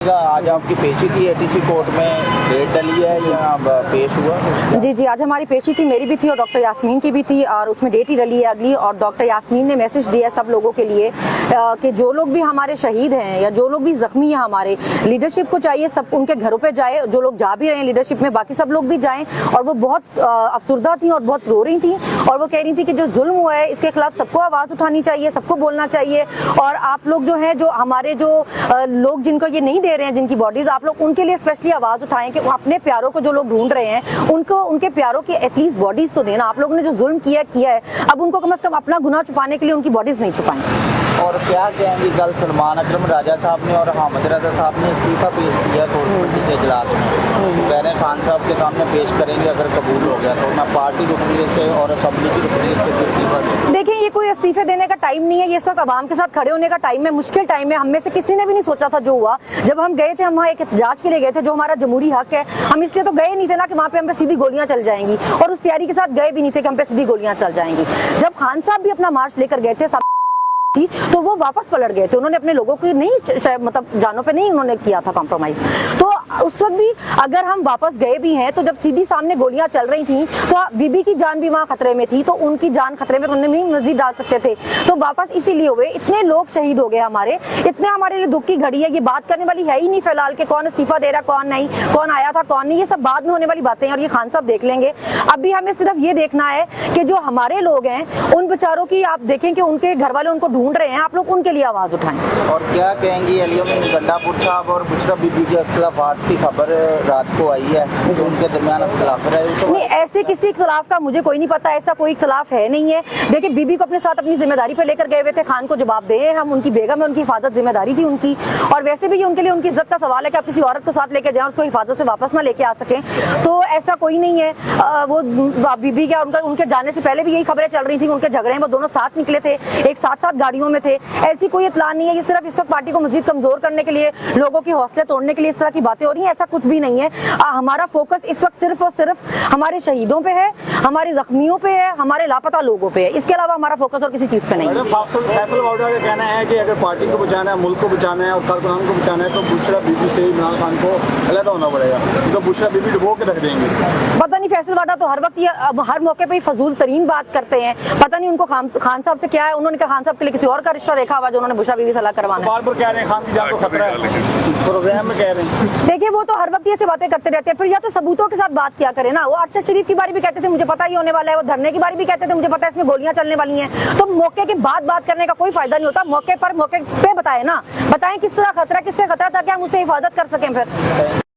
आज आपकी पेशी थी एटीसी कोर्ट में, डेट डली है या पेश हुआ? जी, आज हमारी पेशी थी, मेरी भी थी और डॉक्टर यास्मीन की भी थी, और उसमें डेट ही डली है अगली। और डॉक्टर यास्मीन ने मैसेज दिया सब लोगों के लिए कि जो लोग भी हमारे शहीद हैं या जो लोग भी जख्मी हैं, हमारे लीडरशिप को चाहिए सब उनके घरों पे जाए, जो लोग जा भी रहे हैं लीडरशिप में, बाकी सब लोग भी जाएं। और वो बहुत अफसरदा थी और बहुत रो रही थी, और वो कह रही थी कि जो जुल्म हुआ है इसके खिलाफ सबको आवाज़ उठानी चाहिए, सबको बोलना चाहिए। और आप लोग जो हैं, जो हमारे जो लोग जिनको ये नहीं दे रहे हैं, जिनकी बॉडीज, आप लोग उनके लिए स्पेशली आवाज़ उठाएं कि अपने प्यारों को जो लोग ढूंढ रहे हैं उनको उनके प्यारों की एटलीस्ट बॉडीज तो देना। आप लोगों ने जो जुल्म किया है, अब उनको कम से कम अपना गुनाह छुपाने के लिए उनकी बॉडीज नहीं छुपाएं। और क्या कहेंगी, कल सलमान अकरम राजा साहब ने और हामिद रजा साहब ने इस्तीफा पेश किया कोर कमेटी के इजलास में, कह रहे हैं खान साहब के सामने पेश करेंगे, अगर कबूल हो गया तो मैं पार्टी रुकनीत से और असम्बली की रुकनीत से इस्तीफा दूँ। देखिए, ये कोई इस्तीफे देने का टाइम नहीं है, ये सब आवाम के साथ खड़े होने का टाइम है, मुश्किल टाइम है। हम में से किसी ने भी नहीं सोचा था जो हुआ। जब हम गए थे, हम वहाँ एक जांच के लिए गए थे, जो हमारा जमहूरी हक है, हम इसलिए तो गए नहीं थे ना कि वहाँ पे हम पे सीधी गोलियां चल जाएंगी, और उस तैयारी के साथ गए भी नहीं थे कि हम पे सीधी गोलियां चल जाएंगी। जब खान साहब भी अपना मार्च लेकर गए थे थी, तो वो वापस पलट गए थे, उन्होंने अपने लोगों की नहीं, मतलब जानों पे नहीं उन्होंने किया था कॉम्प्रोमाइज। तो उस वक्त भी अगर हम वापस गए भी हैं, तो जब सीधी सामने गोलियां चल रही थी तो बीबी की जान भी वहाँ खतरे में थी, तो उनकी जान खतरे में, तो उन्हें भी मस्जिद डाल सकते थे। तो वापस इसीलिए हुए, इतने लोग शहीद हो गए हमारे, इतने हमारे लिए दुख की घड़ी है। ये बात करने वाली है ही नहीं फिलहाल के कौन इस्तीफा दे रहा, कौन नहीं, कौन आया था, कौन नहीं, ये सब बाद में होने वाली बातें हैं और ये खान साहब देख लेंगे। अभी हमें सिर्फ ये देखना है कि जो हमारे लोग हैं उन बेचारों की आप देखें कि उनके घर वाले उनको ढूंढ रहे हैं, आप लोग उनके लिए आवाज उठाएं। और क्या कहेंगी, अलीमीन गंडापुर साहब और बुशरा बीबी के इख्तिलाफात की खबर रात को आई है, जो उनके दरमियान इख्तिलाफ है? नहीं, ऐसे किसी इख्तिलाफ का मुझे कोई नहीं पता, ऐसा कोई इख्तिलाफ है नहीं है। देखिए, बीबी को अपने साथ अपनी जिम्मेदारी पे लेकर गए हुए थे, खान को जवाब दे हम, उनकी बेगम है, उनकी हिफाजत जिम्मेदारी थी उनकी। और वैसे भी उनके लिए उनकी इज्जत का सवाल है कि आप किसी औरत को साथ लेके जाएं, उसको हिफाजत से वापस ना लेके आ सकें, तो ऐसा कोई नहीं है। वो बीबी का उनके जाने से पहले भी यही खबरें चल रही थी, उनके झगड़े में वो दोनों साथ निकले थे, एक साथ गाड़ियों में थे। ऐसी कोई इत्तला नहीं है, ये सिर्फ इस वक्त पार्टी को मजीद कमजोर करने के लिए, लोगों की हौसले तोड़ने के लिए इस तरह की बातें हो रही हैं, ऐसा कुछ भी नहीं है। हमारा फोकस इस वक्त सिर्फ और सिर्फ हमारे शहीदों पे है, हमारे जख्मियों पे है, हमारे लापता लोगों पे है, इसके अलावा हमारा फोकस और किसी चीज पे नहीं है। फैसल वाउडा का कहना है कि अगर पार्टी को बचाना है, मुल्क को बचाना है और कारकुनान को बचाना है, तो बुशरा बीबी से इमरान खान को अलग होना पड़ेगा, तो बुशरा बीबी डुबो के रख देंगे। पता नहीं, फैसल वाडा तो हर वक्त ये हर मौके पे फजूल तरीन बात करते हैं, पता नहीं उनको खान साहब से क्या है। उन्होंने कहा खान साहब के लिए किसी और का रिश्ता देखा हुआ जो उन्होंने बुशरा बीबी सलाह करवाना है। बार-बार कह रहे हैं खान की जान को खतरा है, प्रोग्राम में कह रहे हैं। देखिए, वो तो हर वक्त ये बातें करते रहते हैं, फिर या तो सबूतों के साथ बात किया करें ना। वो अरशद शरीफ की बारी भी कहते थे मुझे पता ही होने वाला है, वो धरने की बारी भी कहते थे मुझे पता है इसमें गोलियां चलने वाली हैं। तो मौके के बाद बात करने का कोई फायदा नहीं होता, मौके पे बताएं ना, बताएं किस तरह खतरा, किससे खतरा, ताकि हम उससे हिफाजत कर सकें फिर।